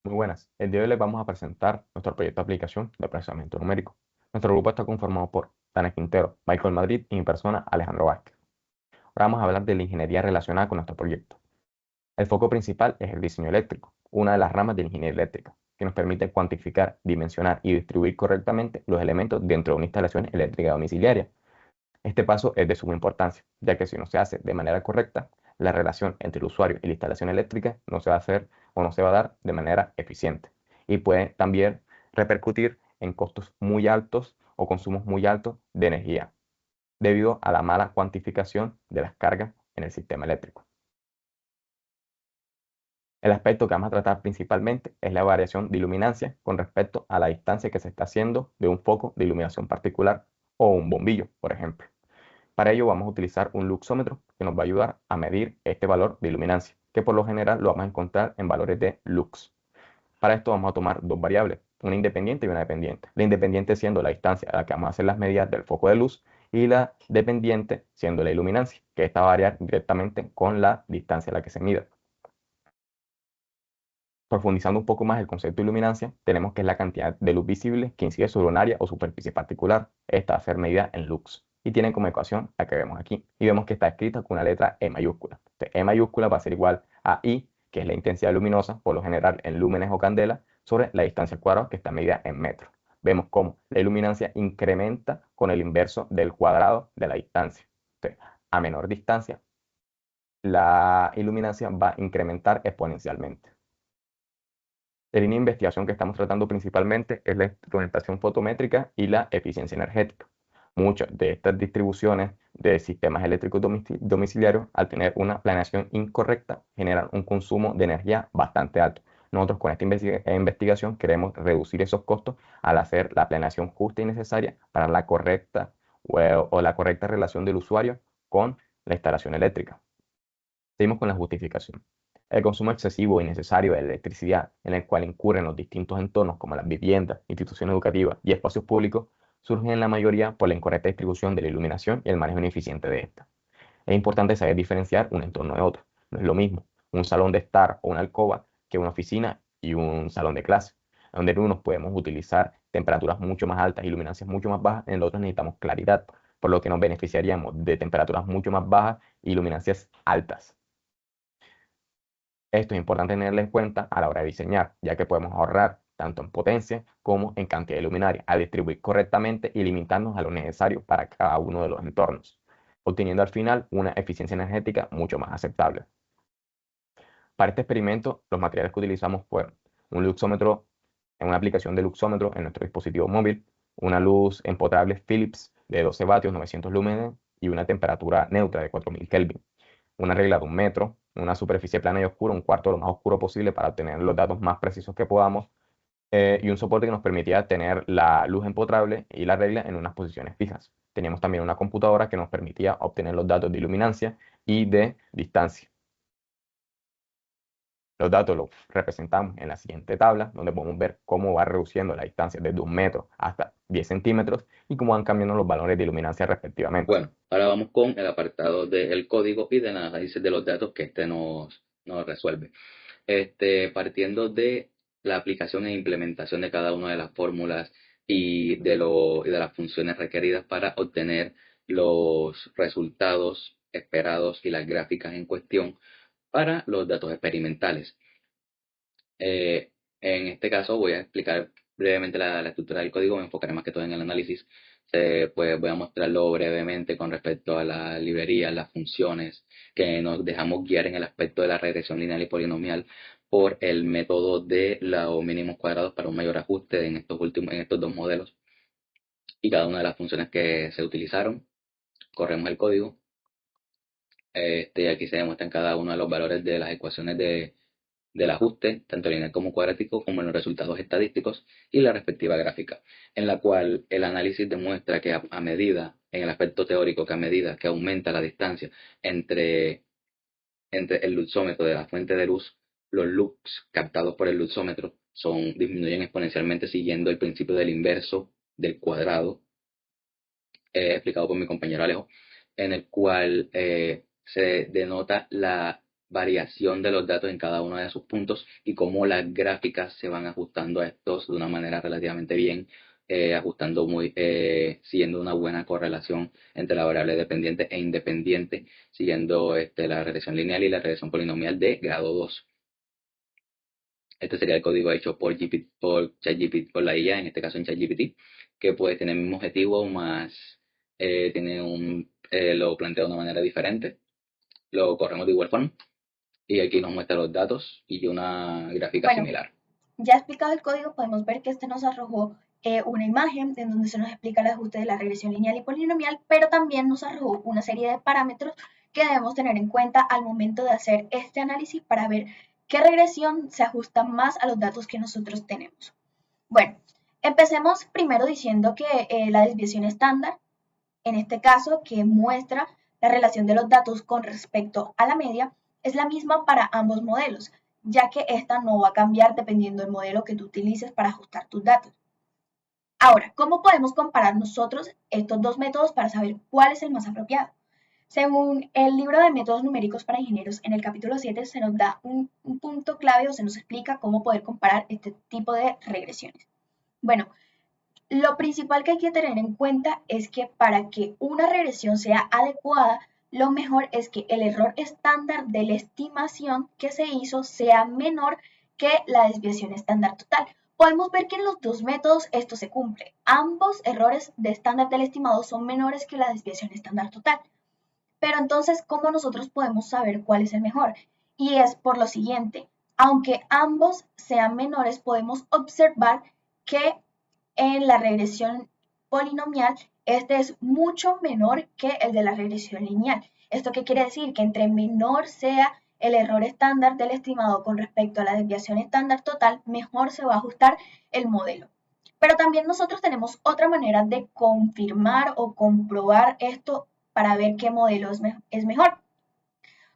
Muy buenas. El día de hoy les vamos a presentar nuestro proyecto de aplicación de procesamiento numérico. Nuestro grupo está conformado por Dana Quintero, Michael Madrid y mi persona, Alejandro Vázquez. Ahora vamos a hablar de la ingeniería relacionada con nuestro proyecto. El foco principal es el diseño eléctrico, una de las ramas de la ingeniería eléctrica, que nos permite cuantificar, dimensionar y distribuir correctamente los elementos dentro de una instalación eléctrica domiciliaria. Este paso es de suma importancia, ya que si no se hace de manera correcta, la relación entre el usuario y la instalación eléctrica no se va a hacer o no se va a dar de manera eficiente y puede también repercutir en costos muy altos o consumos muy altos de energía debido a la mala cuantificación de las cargas en el sistema eléctrico. El aspecto que vamos a tratar principalmente es la variación de iluminancia con respecto a la distancia que se está haciendo de un foco de iluminación particular o un bombillo, por ejemplo. Para ello vamos a utilizar un luxómetro que nos va a ayudar a medir este valor de iluminancia, que por lo general lo vamos a encontrar en valores de lux. Para esto vamos a tomar dos variables, una independiente y una dependiente. La independiente siendo la distancia a la que vamos a hacer las medidas del foco de luz y la dependiente siendo la iluminancia, que esta va a variar directamente con la distancia a la que se mida. Profundizando un poco más el concepto de iluminancia, tenemos que es la cantidad de luz visible que incide sobre un área o superficie particular. Esta va a ser medida en lux y tiene como ecuación la que vemos aquí. Y vemos que está escrita con una letra E mayúscula. Entonces, E mayúscula va a ser igual a I, que es la intensidad luminosa, por lo general en lúmenes o candela, sobre la distancia al cuadrado, que está medida en metros. Vemos cómo la iluminancia incrementa con el inverso del cuadrado de la distancia. Entonces, a menor distancia, la iluminancia va a incrementar exponencialmente. La línea de investigación que estamos tratando principalmente es la instrumentación fotométrica y la eficiencia energética. Muchas de estas distribuciones de sistemas eléctricos domiciliarios, al tener una planeación incorrecta, generan un consumo de energía bastante alto. Nosotros con esta investigación queremos reducir esos costos al hacer la planeación justa y necesaria para la correcta o la correcta relación del usuario con la instalación eléctrica. Seguimos con la justificación. El consumo excesivo e innecesario de electricidad, en el cual incurren los distintos entornos como las viviendas, instituciones educativas y espacios públicos, surge en la mayoría por la incorrecta distribución de la iluminación y el manejo ineficiente de esta. Es importante saber diferenciar un entorno de otro. No es lo mismo un salón de estar o una alcoba que una oficina y un salón de clase, donde en unos podemos utilizar temperaturas mucho más altas y luminancias mucho más bajas, en los otros necesitamos claridad, por lo que nos beneficiaríamos de temperaturas mucho más bajas y luminancias altas. Esto es importante tenerlo en cuenta a la hora de diseñar, ya que podemos ahorrar tanto en potencia como en cantidad de luminaria, al distribuir correctamente y limitarnos a lo necesario para cada uno de los entornos, obteniendo al final una eficiencia energética mucho más aceptable. Para este experimento, los materiales que utilizamos fueron un luxómetro, en una aplicación de luxómetro en nuestro dispositivo móvil, una luz empotrable Philips de 12 vatios, 900 lúmenes y una temperatura neutra de 4000 Kelvin, una regla de un metro, una superficie plana y oscura, un cuarto lo más oscuro posible para obtener los datos más precisos que podamos, y un soporte que nos permitía tener la luz empotrable y la regla en unas posiciones fijas. Teníamos también una computadora que nos permitía obtener los datos de iluminancia y de distancia. Los datos los representamos en la siguiente tabla, donde podemos ver cómo va reduciendo la distancia desde 1 metro hasta 10 centímetros y cómo van cambiando los valores de iluminancia respectivamente. Bueno, ahora vamos con el apartado del código y del análisis de los datos que nos resuelve. Partiendo de la aplicación e implementación de cada una de las fórmulas y de las funciones requeridas para obtener los resultados esperados y las gráficas en cuestión para los datos experimentales. Eh, en este caso voy a explicar brevemente la estructura del código, me enfocaré más que todo en el análisis. Pues voy a mostrarlo brevemente con respecto a las librerías, las funciones, que nos dejamos guiar en el aspecto de la regresión lineal y polinomial por el método de los mínimos cuadrados para un mayor ajuste en estos dos modelos y cada una de las funciones que se utilizaron. Corremos el código. Aquí se demuestran cada uno de los valores de las ecuaciones del ajuste, tanto lineal como cuadrático, como en los resultados estadísticos y la respectiva gráfica, en la cual el análisis demuestra que a medida, en el aspecto teórico, que a medida que aumenta la distancia entre, entre el luxómetro de la fuente de luz, los lux captados por el luxómetro disminuyen exponencialmente siguiendo el principio del inverso del cuadrado, explicado por mi compañero Alejo, en el cual se denota la variación de los datos en cada uno de sus puntos y cómo las gráficas se van ajustando a estos de una manera relativamente bien, siguiendo una buena correlación entre la variable dependiente e independiente, siguiendo la regresión lineal y la regresión polinomial de grado 2. Este sería el código hecho por ChatGPT, por la IA, en este caso en ChatGPT, que puede tener el mismo objetivo, más lo plantea de una manera diferente. Lo corremos de igual forma y aquí nos muestra los datos y una gráfica Bueno, similar. ya explicado el código, podemos ver que este nos arrojó una imagen en donde se nos explica el ajuste de la regresión lineal y polinomial, pero también nos arrojó una serie de parámetros que debemos tener en cuenta al momento de hacer este análisis para ver qué regresión se ajusta más a los datos que nosotros tenemos. Bueno, empecemos primero diciendo que la desviación estándar, en este caso, que muestra la relación de los datos con respecto a la media, es la misma para ambos modelos, ya que esta no va a cambiar dependiendo del modelo que tú utilices para ajustar tus datos. Ahora, ¿cómo podemos comparar nosotros estos dos métodos para saber cuál es el más apropiado? Según el libro de métodos numéricos para ingenieros, en el capítulo 7 se nos da un punto clave o se nos explica cómo poder comparar este tipo de regresiones. Bueno, lo principal que hay que tener en cuenta es que para que una regresión sea adecuada, lo mejor es que el error estándar de la estimación que se hizo sea menor que la desviación estándar total. Podemos ver que en los dos métodos esto se cumple. Ambos errores de estándar del estimado son menores que la desviación estándar total. Pero entonces, ¿cómo nosotros podemos saber cuál es el mejor? Y es por lo siguiente, aunque ambos sean menores, podemos observar que en la regresión polinomial, este es mucho menor que el de la regresión lineal. ¿Esto qué quiere decir? Que entre menor sea el error estándar del estimado con respecto a la desviación estándar total, mejor se va a ajustar el modelo. Pero también nosotros tenemos otra manera de confirmar o comprobar esto para ver qué modelo es mejor.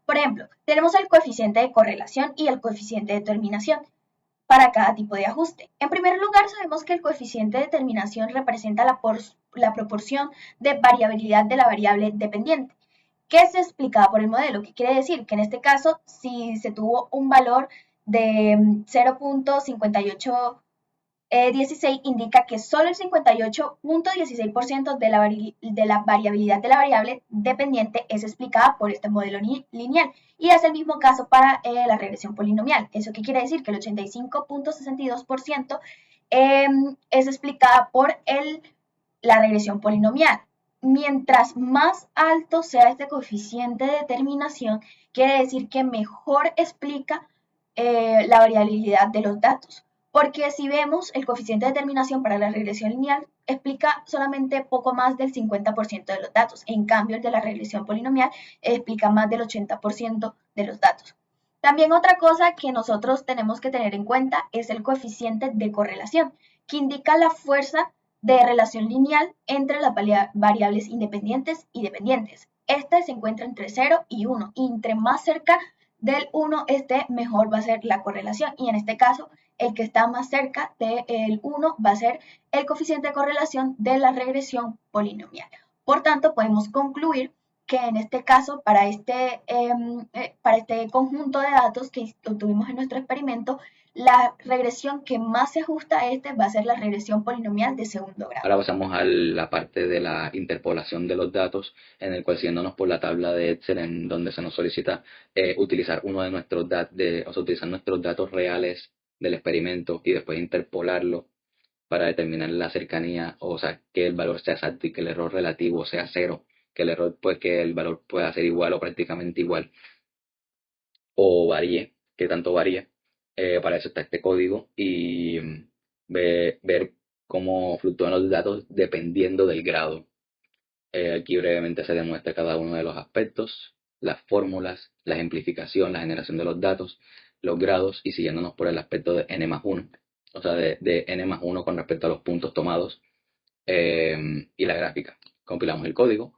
Por ejemplo, tenemos el coeficiente de correlación y el coeficiente de determinación para cada tipo de ajuste. En primer lugar, sabemos que el coeficiente de determinación representa la proporción de variabilidad de la variable dependiente, que es explicada por el modelo, que quiere decir que en este caso, si se tuvo un valor de 0.58 16 indica que solo el 58.16% de la variabilidad de la variable dependiente es explicada por este modelo lineal. Y es el mismo caso para la regresión polinomial. ¿Eso qué quiere decir? Que el 85.62% es explicada por la regresión polinomial. Mientras más alto sea este coeficiente de determinación, quiere decir que mejor explica la variabilidad de los datos. Porque si vemos el coeficiente de determinación para la regresión lineal, explica solamente poco más del 50% de los datos. En cambio, el de la regresión polinomial explica más del 80% de los datos. También otra cosa que nosotros tenemos que tener en cuenta es el coeficiente de correlación, que indica la fuerza de relación lineal entre las variables independientes y dependientes. Este se encuentra entre 0 y 1. Y entre más cerca del 1 esté, mejor va a ser la correlación. Y en este caso, el que está más cerca del 1 va a ser el coeficiente de correlación de la regresión polinomial. Por tanto, podemos concluir que en este caso, para este conjunto de datos que obtuvimos en nuestro experimento, la regresión que más se ajusta a este va a ser la regresión polinomial de segundo grado. Ahora pasamos a la parte de la interpolación de los datos, en el cual siguiéndonos por la tabla de Excel, en donde se nos solicita utilizar uno de nuestros datos, utilizar nuestros datos reales del experimento y después interpolarlo para determinar la cercanía, o sea, que el valor sea exacto y que el error relativo sea cero, que el error, pues, que el valor pueda ser igual o prácticamente igual, o varíe, que tanto varíe. Para eso está este código y ver cómo fluctúan los datos dependiendo del grado. Aquí brevemente se demuestra cada uno de los aspectos, las fórmulas, la ejemplificación, la generación de los datos, los grados y siguiéndonos por el aspecto de n más 1, o sea, de n más 1 con respecto a los puntos tomados y la gráfica. Compilamos el código.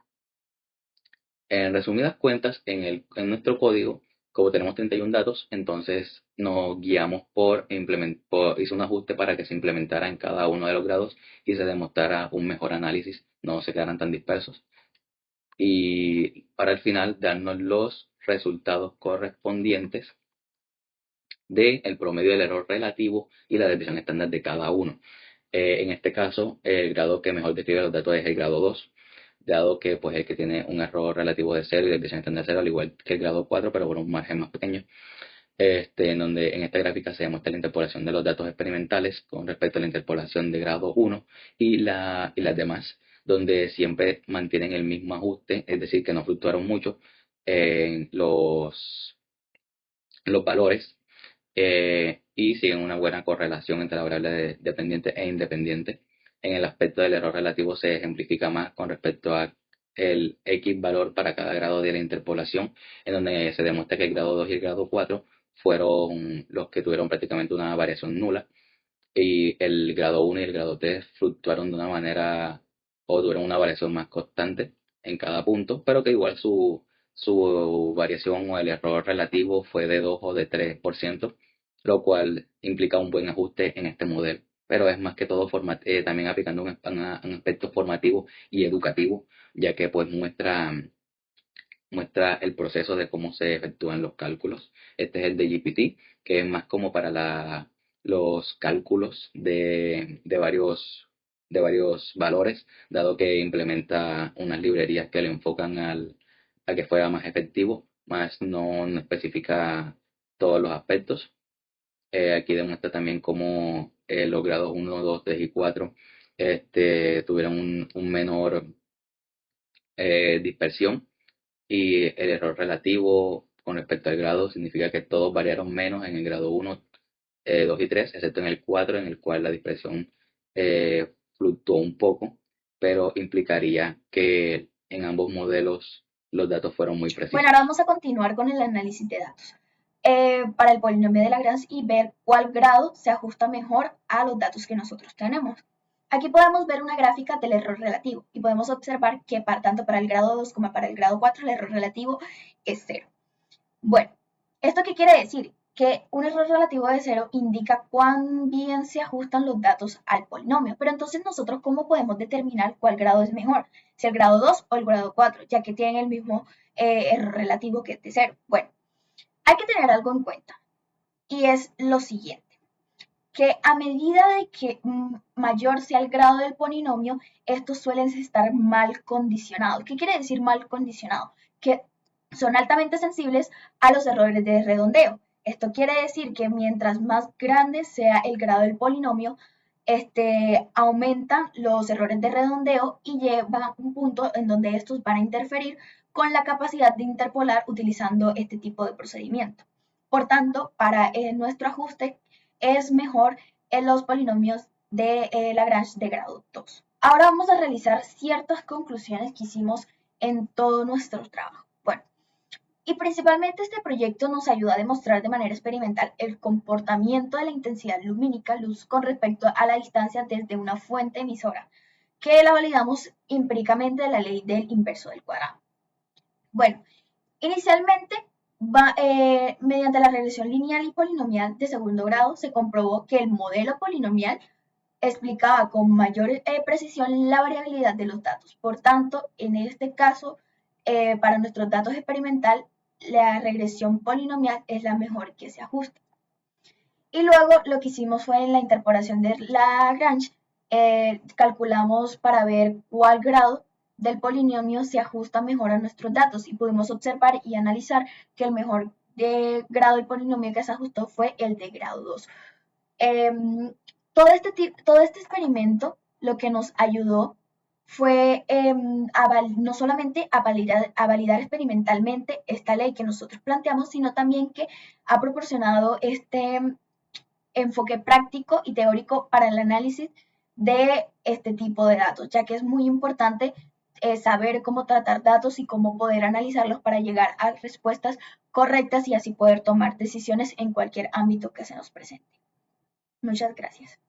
En resumidas cuentas, en nuestro código, como tenemos 31 datos, entonces nos guiamos hizo un ajuste para que se implementara en cada uno de los grados y se demostrara un mejor análisis, no se quedaran tan dispersos. Y para el final darnos los resultados correspondientes del promedio del error relativo y la desviación estándar de cada uno. En este caso, el grado que mejor describe los datos es el grado 2, dado que pues el que tiene un error relativo de 0 y desviación estándar de 0, al igual que el grado 4, pero por un margen más pequeño. En donde en esta gráfica se demuestra la interpolación de los datos experimentales con respecto a la interpolación de grado 1 y las demás, donde siempre mantienen el mismo ajuste, es decir, que no fluctuaron mucho en los valores, y siguen una buena correlación entre la variable dependiente e independiente. En el aspecto del error relativo se ejemplifica más con respecto a el X valor para cada grado de la interpolación, en donde se demuestra que el grado 2 y el grado 4 fueron los que tuvieron prácticamente una variación nula, y el grado 1 y el grado 3 fluctuaron de una manera o tuvieron una variación más constante en cada punto, pero que igual su variación o el error relativo fue de 2 o de 3%, lo cual implica un buen ajuste en este modelo. Pero es más que todo también aplicando un aspecto formativo y educativo, ya que pues muestra el proceso de cómo se efectúan los cálculos. Este es el de GPT, que es más como para los cálculos de varios valores, dado que implementa unas librerías que le enfocan a que fuera más efectivo, más no especifica todos los aspectos. Aquí demuestra también cómo los grados 1, 2, 3 y 4 tuvieron un menor dispersión, y el error relativo con respecto al grado significa que todos variaron menos en el grado 1, 2 y 3, excepto en el 4, en el cual la dispersión fluctuó un poco, pero implicaría que en ambos modelos los datos fueron muy precisos. Bueno, ahora vamos a continuar con el análisis de datos para el polinomio de Lagrange y ver cuál grado se ajusta mejor a los datos que nosotros tenemos. Aquí podemos ver una gráfica del error relativo y podemos observar que tanto para el grado 2 como para el grado 4 el error relativo es 0. Bueno, ¿esto qué quiere decir? Que un error relativo de 0 indica cuán bien se ajustan los datos al polinomio. Pero entonces nosotros, ¿cómo podemos determinar cuál grado es mejor? Si el grado 2 o el grado 4, ya que tienen el mismo error relativo que es de 0. Bueno, hay que tener algo en cuenta y es lo siguiente, que a medida de que mayor sea el grado del polinomio, estos suelen estar mal condicionados. ¿Qué quiere decir mal condicionado? Que son altamente sensibles a los errores de redondeo. Esto quiere decir que mientras más grande sea el grado del polinomio, aumentan los errores de redondeo y lleva a un punto en donde estos van a interferir con la capacidad de interpolar utilizando este tipo de procedimiento. Por tanto, para nuestro ajuste es mejor en los polinomios de Lagrange de grado 2. Ahora vamos a realizar ciertas conclusiones que hicimos en todo nuestro trabajo. Bueno, y principalmente este proyecto nos ayuda a demostrar de manera experimental el comportamiento de la intensidad lumínica luz con respecto a la distancia desde una fuente emisora, que la validamos empíricamente de la ley del inverso del cuadrado. Bueno, inicialmente, mediante la regresión lineal y polinomial de segundo grado, se comprobó que el modelo polinomial explicaba con mayor precisión la variabilidad de los datos. Por tanto, en este caso, para nuestros datos experimental, la regresión polinomial es la mejor que se ajusta. Y luego lo que hicimos fue en la interpolación de Lagrange, calculamos para ver cuál grado del polinomio se ajusta mejor a nuestros datos y pudimos observar y analizar que el mejor grado del polinomio que se ajustó fue el de grado 2. Todo este experimento lo que nos ayudó fue no solamente a validar experimentalmente esta ley que nosotros planteamos, sino también que ha proporcionado este enfoque práctico y teórico para el análisis de este tipo de datos, ya que es muy importante saber cómo tratar datos y cómo poder analizarlos para llegar a respuestas correctas y así poder tomar decisiones en cualquier ámbito que se nos presente. Muchas gracias.